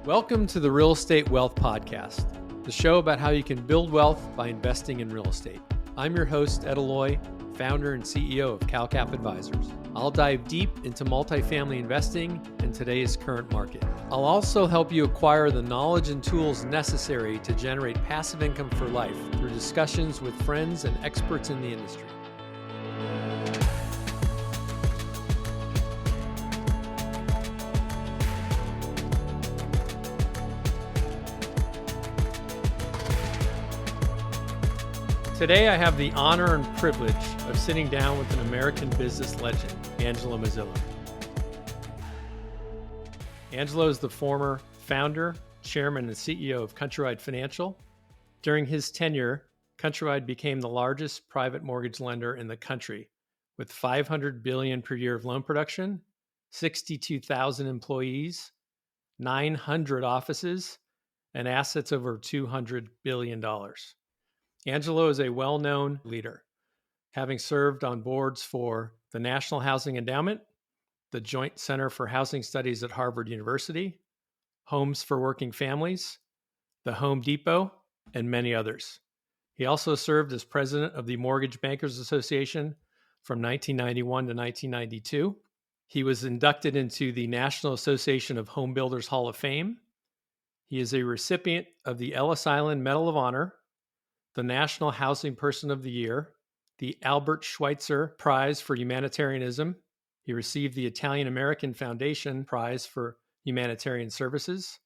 Welcome to the Real Estate Wealth Podcast, the show about how you can build wealth by investing in real estate. I'm your host, Ed Aloe, founder and CEO of CalCap Advisors. I'll dive deep into multifamily investing in today's current market. I'll also help you acquire the knowledge and tools necessary to generate passive income for life through discussions with friends and experts in the industry. Today, I have the honor and privilege of sitting down with an American business legend, Angelo Mozilo. Angelo is the former founder, chairman, and CEO of Countrywide Financial. During his tenure, Countrywide became the largest private mortgage lender in the country, with $500 billion per year of loan production, 62,000 employees, 900 offices, and assets over $200 billion. Angelo is a well-known leader, having served on boards for the National Housing Endowment, the Joint Center for Housing Studies at Harvard University, Homes for Working Families, the Home Depot, and many others. He also served as president of the Mortgage Bankers Association from 1991 to 1992. He was inducted into the National Association of Home Builders Hall of Fame. He is a recipient of the Ellis Island Medal of Honor, the National Housing Person of the Year, the Albert Schweitzer Prize for Humanitarianism. He received the Italian American Foundation Prize for Humanitarian Services,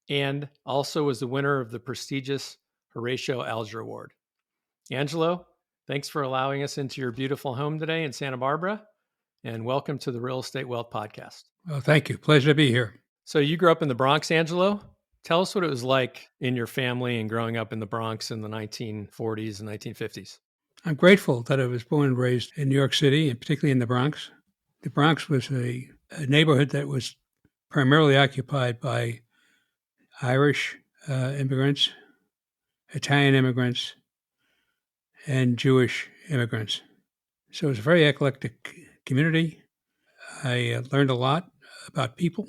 and also was the winner of the prestigious Horatio Alger Award. Angelo, thanks for allowing us into your beautiful home today in Santa Barbara, and welcome to the Real Estate Wealth Podcast. Well, thank you. Pleasure to be here. So you grew up in the Bronx, Angelo? Tell us what it was like in your family and growing up in the Bronx in the 1940s and 1950s. I'm grateful that I was born and raised in New York City, and particularly in the Bronx. The Bronx was a neighborhood that was primarily occupied by Irish immigrants, Italian immigrants, and Jewish immigrants. So it was a very eclectic community. I learned a lot about people.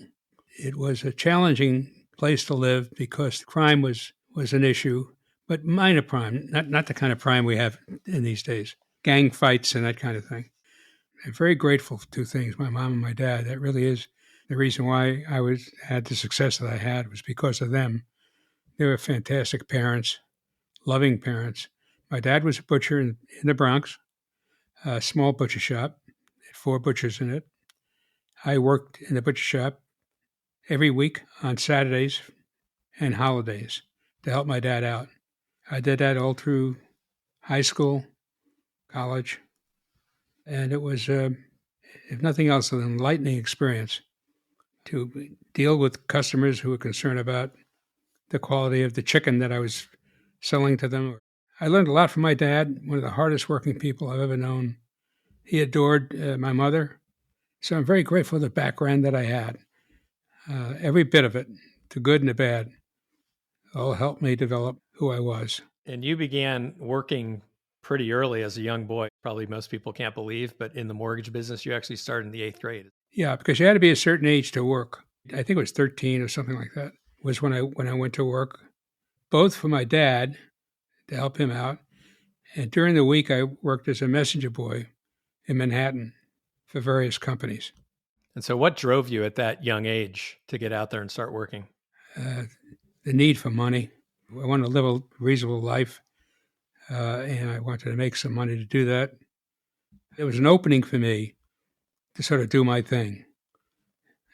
It was a challenging place to live because crime was an issue, but minor crime, not the kind of crime we have in these days, gang fights and that kind of thing. I'm very grateful for two things, my mom and my dad. That really is the reason why I had the success that I had, was because of them. They were fantastic parents, loving parents. My dad was a butcher in the Bronx, a small butcher shop, had 4 butchers in it. I worked in the butcher shop every week on Saturdays and holidays to help my dad out. I did that all through high school, college, and it was, if nothing else, an enlightening experience to deal with customers who were concerned about the quality of the chicken that I was selling to them. I learned a lot from my dad, one of the hardest working people I've ever known. He adored my mother, so I'm very grateful for the background that I had. Every bit of it, the good and the bad, all helped me develop who I was. And you began working pretty early as a young boy. Probably most people can't believe, but in the mortgage business, you actually started in the 8th grade. Yeah, because you had to be a certain age to work. I think it was 13 or something like that, was when I went to work, both for my dad to help him out. And during the week, I worked as a messenger boy in Manhattan for various companies. And so what drove you at that young age to get out there and start working? The need for money. I wanted to live a reasonable life, and I wanted to make some money to do that. It was an opening for me to sort of do my thing,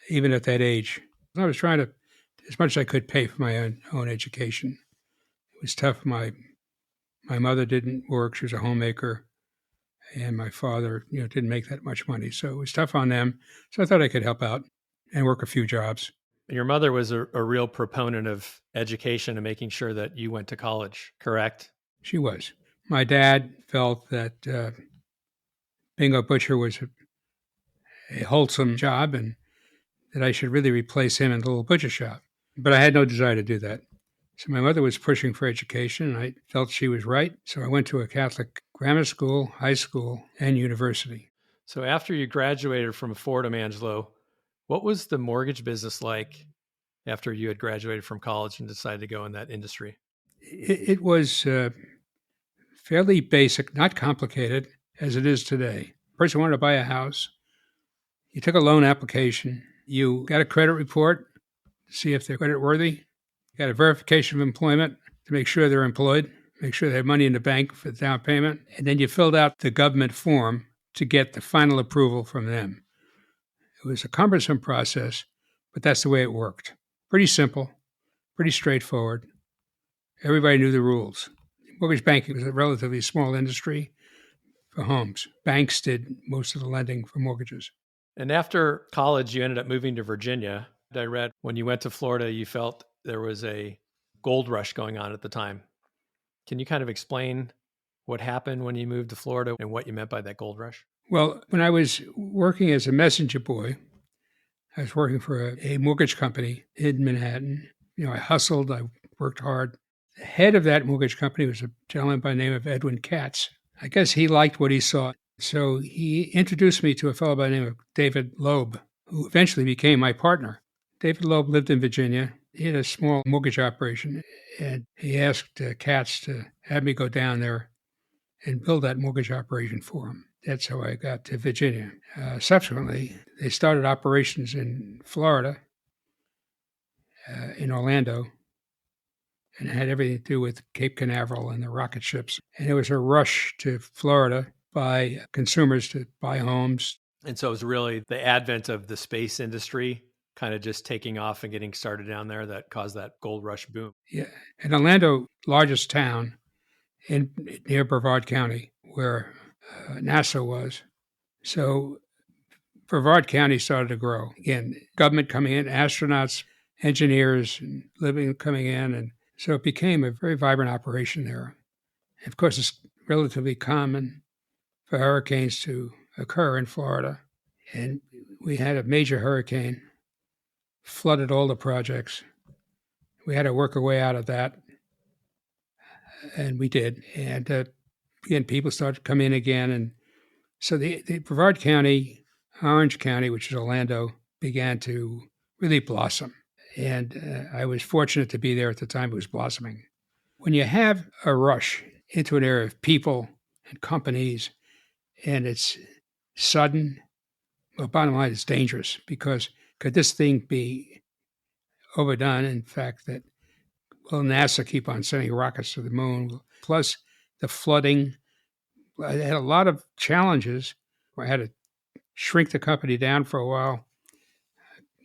even at that age. I was trying to, as much as I could, pay for my own education. It was tough. My mother didn't work. She was a homemaker. And my father, didn't make that much money. So it was tough on them. So I thought I could help out and work a few jobs. Your mother was a real proponent of education and making sure that you went to college, correct? She was. My dad felt that being a butcher was a wholesome job and that I should really replace him in the little butcher shop. But I had no desire to do that. So my mother was pushing for education, and I felt she was right. So I went to a Catholic grammar school, high school, and university. So after you graduated from Fordham, Angelo, what was the mortgage business like after you had graduated from college and decided to go in that industry? It was fairly basic, not complicated as it is today. Person wanted to buy a house. You took a loan application. You got a credit report to see if they're credit worthy. You got a verification of employment to make sure they're employed, make sure they have money in the bank for the down payment. And then you filled out the government form to get the final approval from them. It was a cumbersome process, but that's the way it worked. Pretty simple, pretty straightforward. Everybody knew the rules. Mortgage banking was a relatively small industry for homes. Banks did most of the lending for mortgages. And after college, you ended up moving to Virginia. I read when you went to Florida, you felt there was a gold rush going on at the time. Can you kind of explain what happened when you moved to Florida and what you meant by that gold rush? Well, when I was working as a messenger boy, I was working for a mortgage company in Manhattan. I hustled, I worked hard. The head of that mortgage company was a gentleman by the name of Edwin Katz. I guess he liked what he saw. So he introduced me to a fellow by the name of David Loeb, who eventually became my partner. David Loeb lived in Virginia. He had a small mortgage operation, and he asked Katz to have me go down there and build that mortgage operation for him. That's how I got to Virginia. Subsequently, they started operations in Florida, in Orlando, and it had everything to do with Cape Canaveral and the rocket ships. And there was a rush to Florida by consumers to buy homes. And so it was really the advent of the space industry kind of just taking off and getting started down there that caused that gold rush boom. Yeah. And Orlando, largest town near Brevard County, where NASA was. So Brevard County started to grow. Again, government coming in, astronauts, engineers, and living coming in. And so it became a very vibrant operation there. And of course, it's relatively common for hurricanes to occur in Florida. And we had a major hurricane, flooded all the projects. We had to work our way out of that. And we did. And again, people started to come in again. And so the Brevard County, Orange County, which is Orlando, began to really blossom. And I was fortunate to be there at the time it was blossoming. When you have a rush into an area of people and companies, and it's sudden, well, bottom line, it's dangerous because could this thing be overdone? In fact, that will NASA keep on sending rockets to the moon? Plus the flooding. I had a lot of challenges. I had to shrink the company down for a while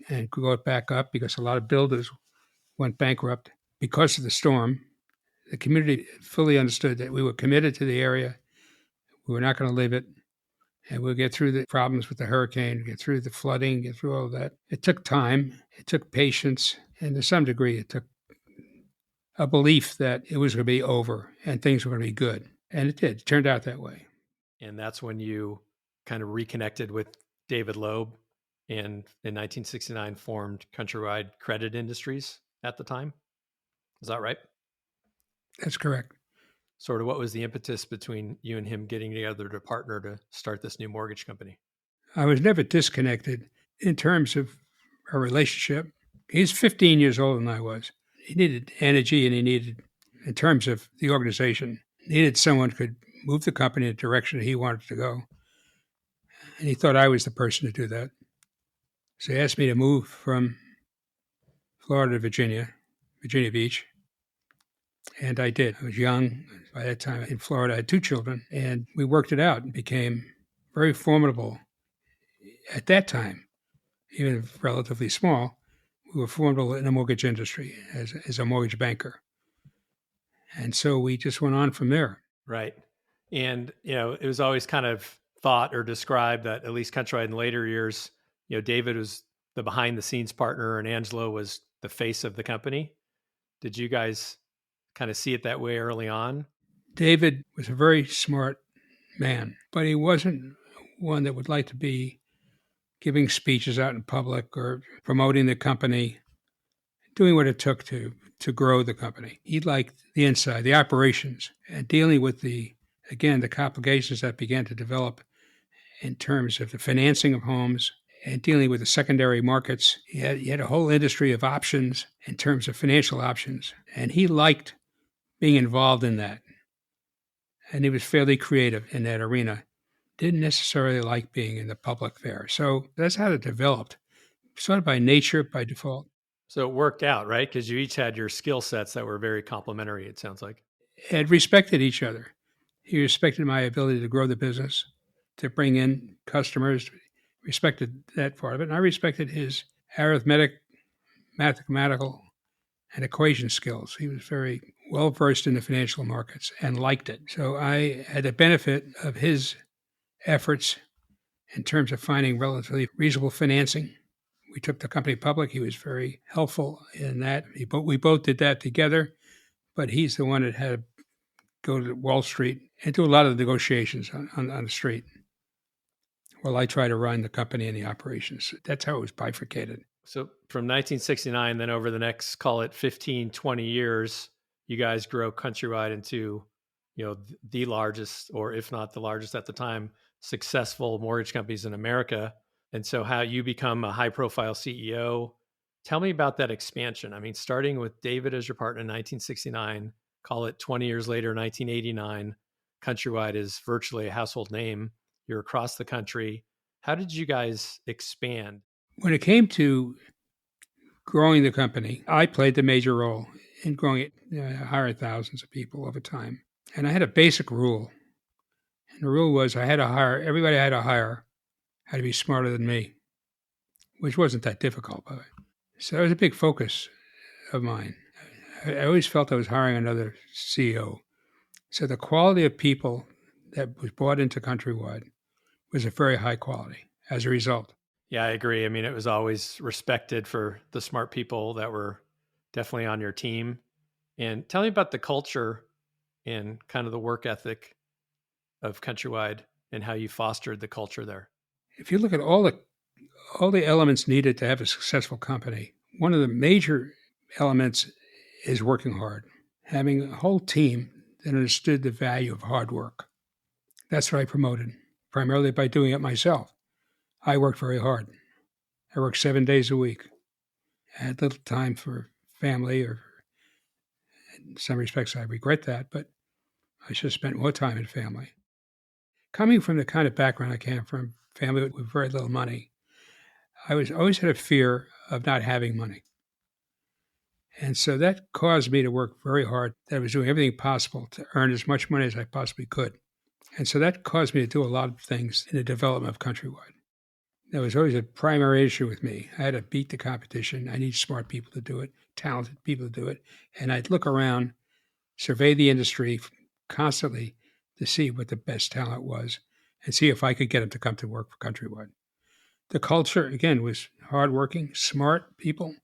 and grow it back up because a lot of builders went bankrupt because of the storm. The community fully understood that we were committed to the area. We were not going to leave it. And we'll get through the problems with the hurricane, get through the flooding, get through all of that. It took time. It took patience. And to some degree, it took a belief that it was going to be over and things were going to be good. And it did. It turned out that way. And that's when you kind of reconnected with David Loeb and in 1969 formed Countrywide Credit Industries at the time. Is that right? That's correct. Sort of what was the impetus between you and him getting together to partner to start this new mortgage company? I was never disconnected in terms of our relationship. He's 15 years older than I was. He needed energy and he needed, in terms of the organization, needed someone who could move the company in the direction that he wanted to go. And he thought I was the person to do that. So he asked me to move from Florida to Virginia Beach. And I did. I was young. By that time in Florida, I had 2 children. And we worked it out and became very formidable. At that time, even if relatively small, we were formidable in the mortgage industry as a mortgage banker. And so we just went on from there. Right. And, it was always kind of thought or described that at least Countrywide in later years, David was the behind the scenes partner and Angelo was the face of the company. Did you guys kind of see it that way early on? David was a very smart man, but he wasn't one that would like to be giving speeches out in public or promoting the company, doing what it took to grow the company. He liked the inside, the operations, and dealing with the complications that began to develop in terms of the financing of homes and dealing with the secondary markets. He had a whole industry of options in terms of financial options, and he liked being involved in that. And he was fairly creative in that arena. Didn't necessarily like being in the public there. So that's how it developed, sort of by nature, by default. So it worked out, right? Because you each had your skill sets that were very complementary, it sounds like. And respected each other. He respected my ability to grow the business, to bring in customers, respected that part of it. And I respected his arithmetic, mathematical, and equation skills. He was very well versed in the financial markets and liked it. So I had the benefit of his efforts in terms of finding relatively reasonable financing. We took the company public. He was very helpful in that. We both did that together, but he's the one that had to go to Wall Street and do a lot of the negotiations on the street while I try to run the company and the operations. That's how it was bifurcated. So from 1969, then over the next, call it 15, 20 years, you guys grow Countrywide into, the largest, or if not the largest at the time, successful mortgage companies in America. And so how you become a high profile CEO. Tell me about that expansion. I mean, starting with David as your partner in 1969, call it 20 years later, 1989, Countrywide is virtually a household name. You're across the country. How did you guys expand? When it came to growing the company, I played the major role in growing it. I hired thousands of people over time. And I had a basic rule. And the rule was everybody I had to hire had to be smarter than me, which wasn't that difficult, by the way. So that was a big focus of mine. I always felt I was hiring another CEO. So the quality of people that was brought into Countrywide was a very high quality as a result. Yeah, I agree. I mean, it was always respected for the smart people that were definitely on your team. And tell me about the culture and kind of the work ethic of Countrywide and how you fostered the culture there. If you look at all the elements needed to have a successful company, one of the major elements is working hard, having a whole team that understood the value of hard work. That's what I promoted, primarily by doing it myself. I worked very hard. I worked 7 days a week. I had little time for family, or in some respects I regret that, but I should have spent more time in family. Coming from the kind of background I came from, family with very little money, I always had a fear of not having money. And so that caused me to work very hard. I was doing everything possible to earn as much money as I possibly could. And so that caused me to do a lot of things in the development of Countrywide. That was always a primary issue with me. I had to beat the competition. I need smart people to do it, talented people to do it. And I'd look around, survey the industry constantly to see what the best talent was and see if I could get them to come to work for Countrywide. The culture, again, was hardworking, smart people,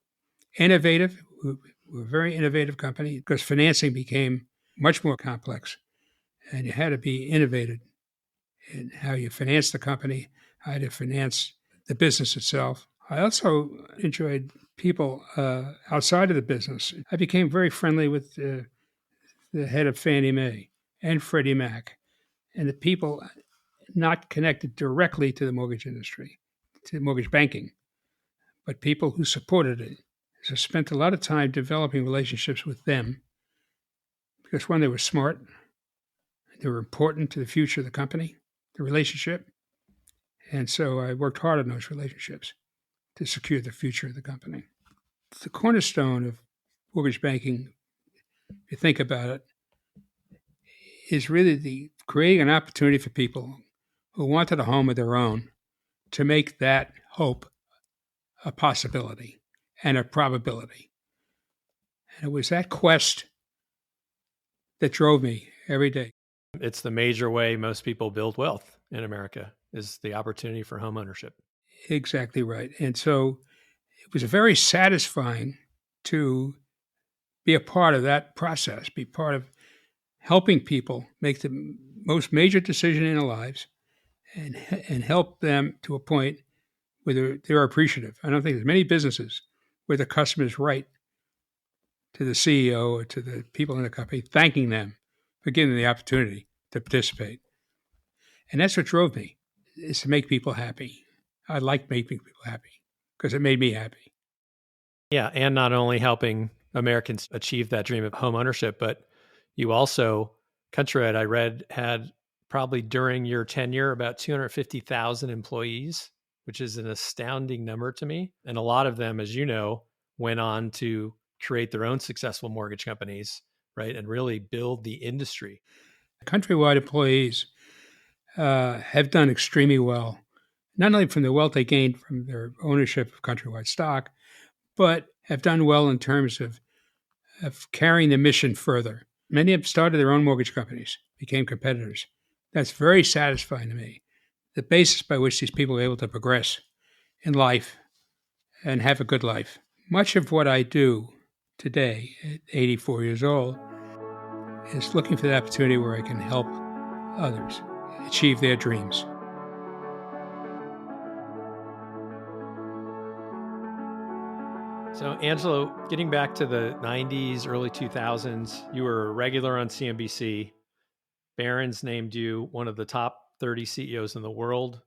innovative. We're a very innovative company because financing became much more complex, and you had to be innovative in how you finance the company, how to finance the business itself. I also enjoyed people outside of the business. I became very friendly with the head of Fannie Mae and Freddie Mac, and the people not connected directly to the mortgage industry, to mortgage banking, but people who supported it. So I spent a lot of time developing relationships with them because, one, they were smart, they were important to the future of the company, the relationship. And so I worked hard on those relationships to secure the future of the company. The cornerstone of mortgage banking, if you think about it, is really creating an opportunity for people who wanted a home of their own to make that hope a possibility and a probability. And it was that quest that drove me every day. It's the major way most people build wealth in America is the opportunity for home ownership. Exactly right. And so it was very satisfying to be a part of that process, be part of helping people make the most major decision in their lives and help them to a point where they're appreciative. I don't think there's many businesses where the customers write to the CEO or to the people in the company, thanking them for giving them the opportunity to participate. And that's what drove me, is to make people happy. I liked making people happy because it made me happy. Yeah, and not only helping Americans achieve that dream of home ownership, but you also, Countrywide, I read, had probably during your tenure about 250,000 employees, which is an astounding number to me. And a lot of them, as you know, went on to create their own successful mortgage companies, right? And really build the industry. Countrywide employees have done extremely well, not only from the wealth they gained from their ownership of Countrywide stock, but have done well in terms of carrying the mission further. Many have started their own mortgage companies, became competitors. That's very satisfying to me. The basis by which these people are able to progress in life and have a good life. Much of what I do today, at 84 years old, is looking for the opportunity where I can help others achieve their dreams. So, Angelo, getting back to the 90s, early 2000s, you were a regular on CNBC. Barron's named you one of the top 30 CEOs in the world.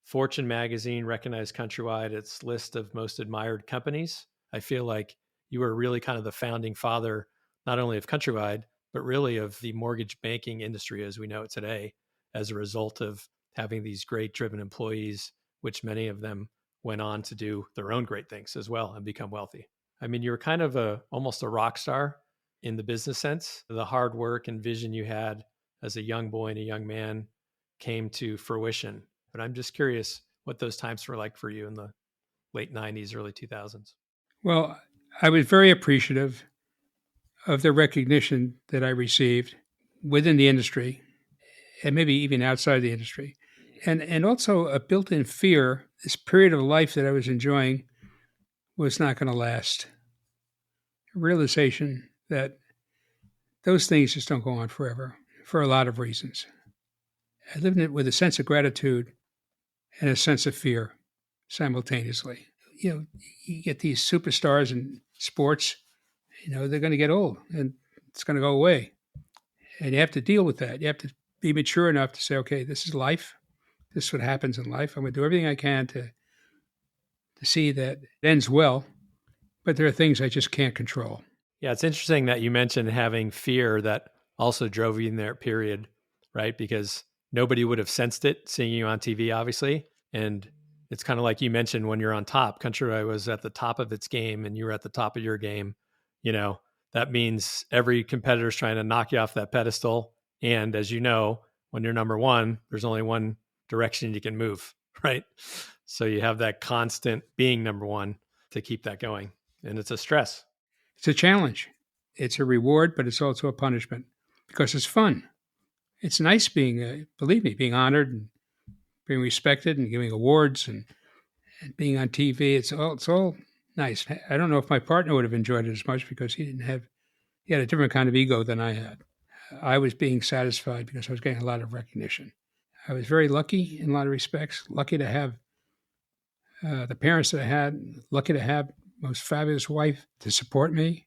Fortune magazine recognized Countrywide its list of most admired companies. I feel like you were really kind of the founding father, not only of Countrywide, but really of the mortgage banking industry as we know it today, as a result of having these great driven employees, which many of them went on to do their own great things as well and become wealthy. I mean, you were kind of almost a rock star in the business sense. The hard work and vision you had as a young boy and a young man came to fruition. But I'm just curious what those times were like for you in the late 90s, early 2000s. Well, I was very appreciative of the recognition that I received within the industry and maybe even outside the industry. And also a built in fear this period of life that I was enjoying was not going to last. A realization that those things just don't go on forever for a lot of reasons. I lived in it with a sense of gratitude and a sense of fear simultaneously. You get these superstars in sports, they're going to get old and it's going to go away. And you have to deal with that. You have to be mature enough to say, okay, this is life. This is what happens in life. I'm going to do everything I can to see that it ends well, but there are things I just can't control. Yeah, it's interesting that you mentioned having fear that also drove you in that period, right? Because nobody would have sensed it seeing you on TV, obviously. And it's kind of like you mentioned when you're on top. Countrywide was at the top of its game and you were at the top of your game. You know, that means every competitor is trying to knock you off that pedestal. And as you know, when you're number one, there's only one direction you can move, right? So you have that constant being number one to keep that going. And it's a stress. It's a challenge. It's a reward, but it's also a punishment because it's fun. It's nice being, believe me, being honored and being respected and giving awards and being on TV. It's all nice. I don't know if my partner would have enjoyed it as much because he had a different kind of ego than I had. I was being satisfied because I was getting a lot of recognition. I was very lucky in a lot of respects, lucky to have the parents that I had, lucky to have most fabulous wife to support me,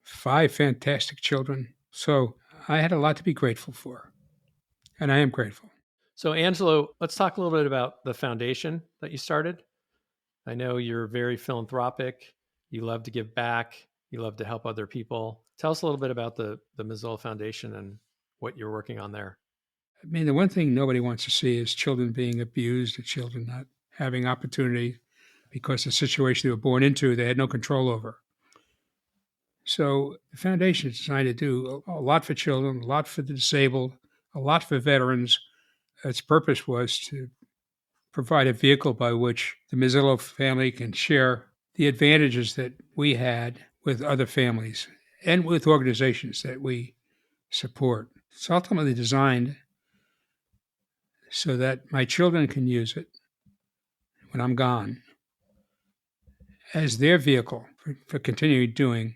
5 fantastic children. So I had a lot to be grateful for, and I am grateful. So, Angelo, let's talk a little bit about the foundation that you started. I know you're very philanthropic. You love to give back. You love to help other people. Tell us a little bit about the Mozilo Foundation and what you're working on there. I mean, the one thing nobody wants to see is children being abused, or children not having opportunity because the situation they were born into, they had no control over. So the foundation is designed to do a lot for children, a lot for the disabled, a lot for veterans. Its purpose was to provide a vehicle by which the Mozilo family can share the advantages that we had with other families and with organizations that we support. It's ultimately designed so that my children can use it when I'm gone as their vehicle for continuing doing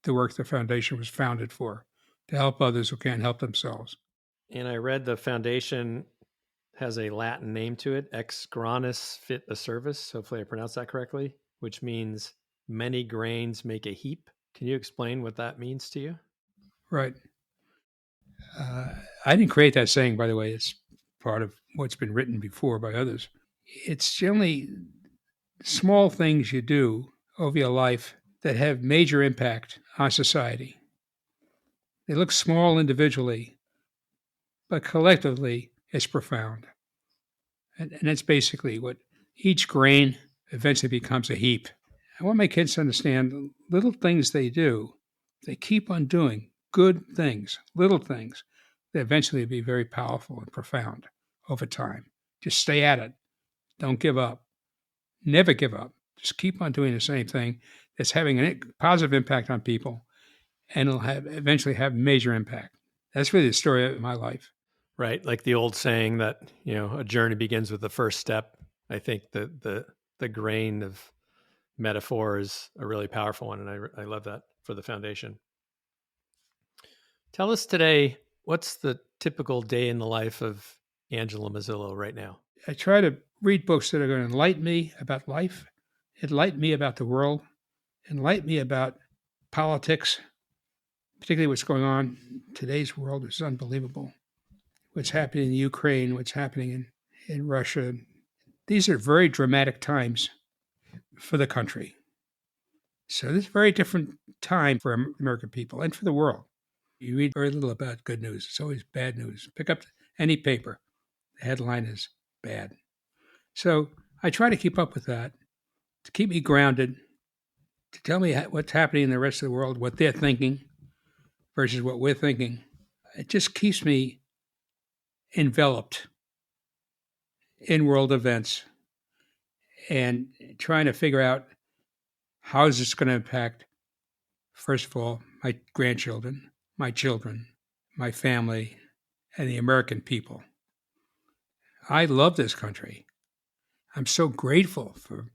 the work the foundation was founded for, to help others who can't help themselves. And I read the foundation has a Latin name to it, ex granis fit a service. Hopefully I pronounced that correctly, which means many grains make a heap. Can you explain what that means to you? Right. Uh, I didn't create that saying, by the way. It's part of what's been written before by others. It's generally small things you do over your life that have major impact on society. They look small individually, but collectively, it's profound. And that's basically what each grain eventually becomes a heap. I want my kids to understand little things they do, they keep on doing good things, little things, they eventually be very powerful and profound over time. Just stay at it. Don't give up. Never give up. Just keep on doing the same thing that's having a positive impact on people, and it'll eventually have major impact. That's really the story of my life. Right. Like the old saying that, a journey begins with the first step. I think the grain of metaphor is a really powerful one. And I love that for the foundation. Tell us today, what's the typical day in the life of Angelo Mozilo right now? I try to read books that are going to enlighten me about life, enlighten me about the world, enlighten me about politics, particularly what's going on. Today's world is unbelievable. What's happening in Ukraine, what's happening in Russia. These are very dramatic times for the country. So this is a very different time for American people and for the world. You read very little about good news. It's always bad news. Pick up any paper. The headline is bad. So I try to keep up with that, to keep me grounded, to tell me what's happening in the rest of the world, what they're thinking versus what we're thinking. It just keeps me enveloped in world events and trying to figure out how is this going to impact, first of all, my grandchildren, my children, my family, and the American people. I love this country. I'm so grateful for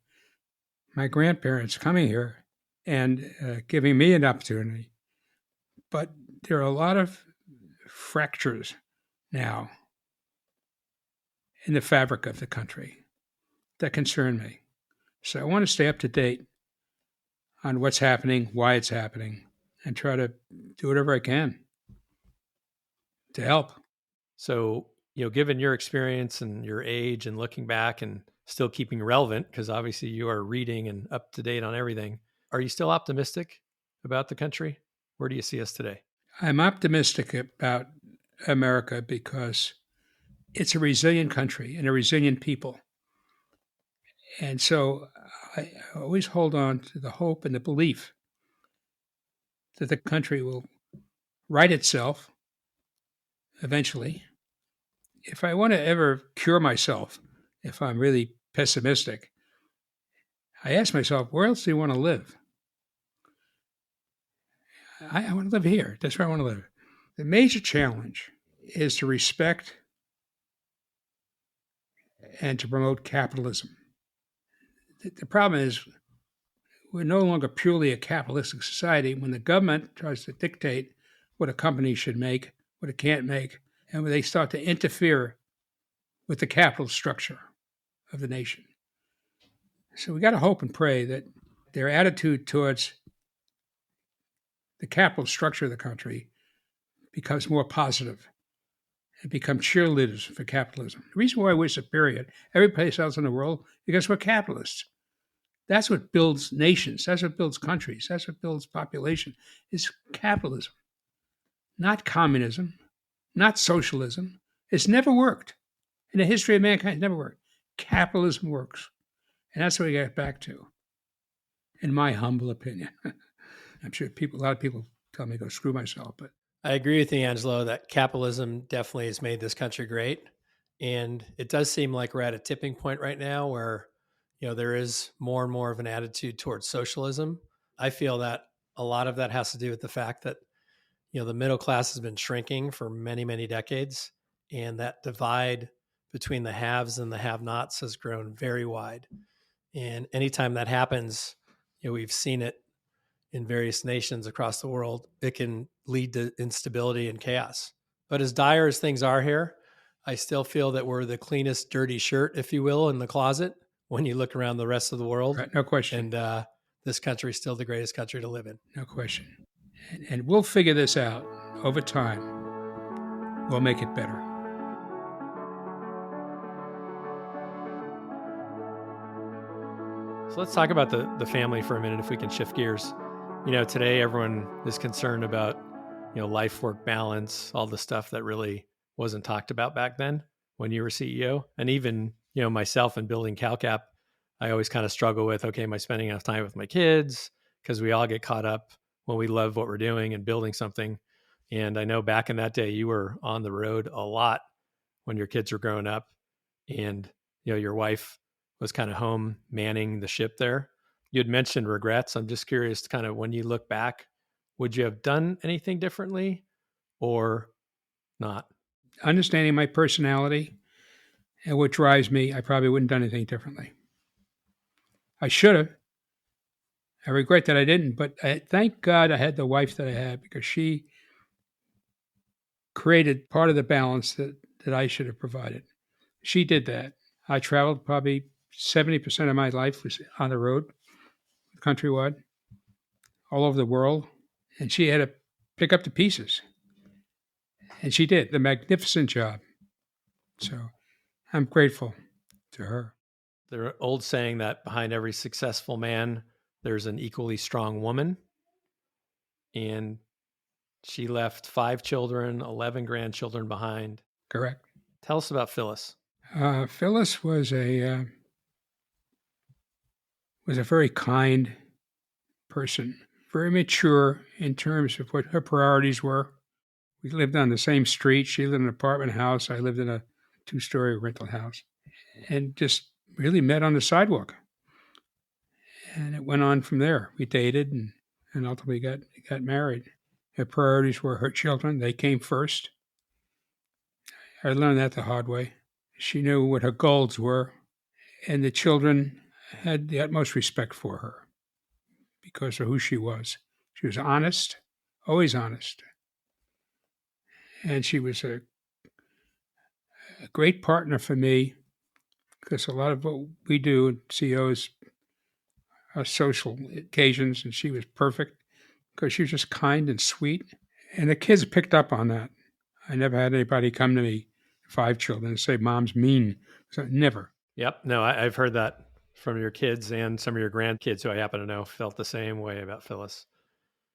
my grandparents coming here and giving me an opportunity. But there are a lot of fractures now in the fabric of the country that concern me. So I want to stay up to date on what's happening, why it's happening, and try to do whatever I can to help. So, given your experience and your age and looking back and still keeping relevant, because obviously you are reading and up to date on everything, are you still optimistic about the country? Where do you see us today? I'm optimistic about America because it's a resilient country and a resilient people. And so I always hold on to the hope and the belief that the country will right itself eventually. If I want to ever cure myself, if I'm really pessimistic, I ask myself, where else do you want to live? I want to live here. That's where I want to live. The major challenge is to respect and to promote capitalism. The problem is we're no longer purely a capitalistic society when the government tries to dictate what a company should make, what it can't make, and when they start to interfere with the capital structure of the nation. So we got to hope and pray that their attitude towards the capital structure of the country becomes more positive and become cheerleaders for capitalism. The reason why we're superior to every place else in the world because we're capitalists. That's what builds nations. That's what builds countries. That's what builds population. It's capitalism, not communism, not socialism. It's never worked. In the history of mankind, it's never worked. Capitalism works. And that's what we get back to, in my humble opinion. I'm sure a lot of people tell me to go screw myself, but I agree with you, Angelo, that capitalism definitely has made this country great. And it does seem like we're at a tipping point right now where, there is more and more of an attitude towards socialism. I feel that a lot of that has to do with the fact that, the middle class has been shrinking for many, many decades. And that divide between the haves and the have nots has grown very wide. And anytime that happens, we've seen it in various nations across the world, it can lead to instability and chaos. But as dire as things are here, I still feel that we're the cleanest dirty shirt, if you will, in the closet when you look around the rest of the world. right, no question. And this country is still the greatest country to live in. No question. And we'll figure this out over time. We'll make it better. So let's talk about the family for a minute, if we can shift gears. Today everyone is concerned about, life-work balance, all the stuff that really wasn't talked about back then when you were CEO. And even, myself in building CalCap, I always kind of struggle with, okay, am I spending enough time with my kids? Because we all get caught up when we love what we're doing and building something. And I know back in that day, you were on the road a lot when your kids were growing up, and, your wife was kind of home manning the ship there. You had mentioned regrets. I'm just curious, kind of when you look back, would you have done anything differently or not? Understanding my personality and what drives me, I probably wouldn't have done anything differently. I should have. I regret that I didn't, but thank God I had the wife that I had, because she created part of the balance that I should have provided. She did that. I traveled probably 70% of my life was on the road, countrywide, all over the world. And she had to pick up the pieces. And she did a magnificent job. So I'm grateful to her. The old saying that behind every successful man, there's an equally strong woman. And she left 5 children, 11 grandchildren behind. Correct. Tell us about Phyllis. Phyllis was a very kind person, very mature in terms of what her priorities were. We lived on the same street. She lived in an apartment house. I lived in a 2-story rental house, and just really met on the sidewalk. And it went on from there. We dated and ultimately got married. Her priorities were her children. They came first. I learned that the hard way. She knew what her goals were, and the children had the utmost respect for her because of who she was. She was honest, always honest. And she was a great partner for me, because a lot of what we do in CEOs are social occasions, and she was perfect because she was just kind and sweet. And the kids picked up on that. I never had anybody come to me, 5 children, and say, "Mom's mean." So never. Yep. No, I've heard that from your kids, and some of your grandkids who I happen to know felt the same way about Phyllis.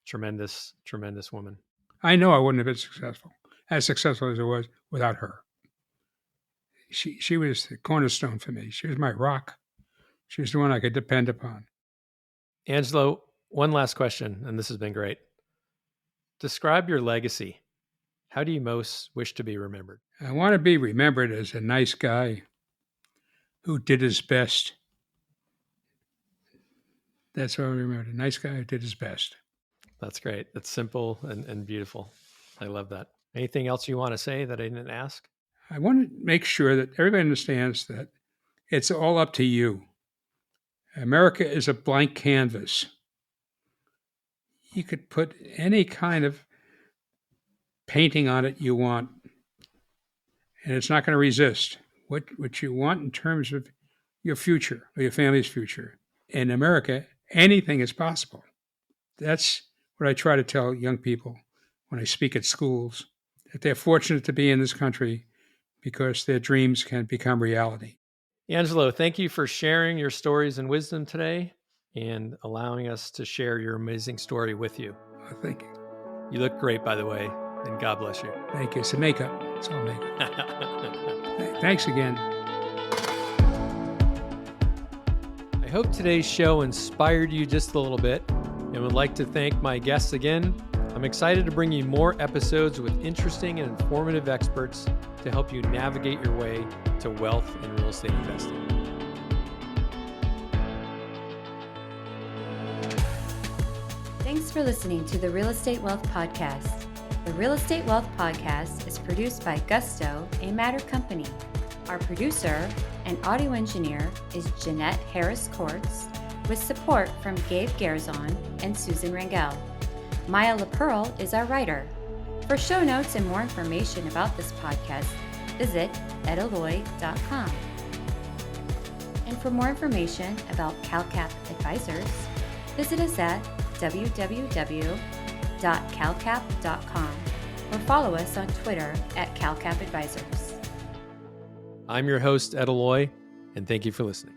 Tremendous, tremendous woman. I know I wouldn't have been as successful as I was without her. She was the cornerstone for me. She was my rock. She was the one I could depend upon. Angelo, one last question, and this has been great. Describe your legacy. How do you most wish to be remembered? I want to be remembered as a nice guy who did his best. That's what I remember. A nice guy who did his best. That's great. That's simple and beautiful. I love that. Anything else you want to say that I didn't ask? I want to make sure that everybody understands that it's all up to you. America is a blank canvas. You could put any kind of painting on it you want, and it's not going to resist what you want in terms of your future or your family's future. In America, anything is possible. That's what I try to tell young people when I speak at schools, that they're fortunate to be in this country because their dreams can become reality. Angelo, thank you for sharing your stories and wisdom today and allowing us to share your amazing story with you. Oh, thank you. You look great, by the way, and God bless you. Thank you. It's a makeup. It's all makeup. Thanks again. I hope today's show inspired you just a little bit, and would like to thank my guests again. I'm excited to bring you more episodes with interesting and informative experts to help you navigate your way to wealth and real estate investing. Thanks for listening to the Real Estate Wealth Podcast. The Real Estate Wealth Podcast is produced by Gusto, a Matter company. Our producer and audio engineer is Jeanette Harris-Courts, with support from Gabe Garzon and Susan Rangel. Maya LaPearl is our writer. For show notes and more information about this podcast, visit edaloe.com. And for more information about CalCap Advisors, visit us at www.calcap.com or follow us on Twitter at CalCap Advisors. I'm your host, Ed Aloe, and thank you for listening.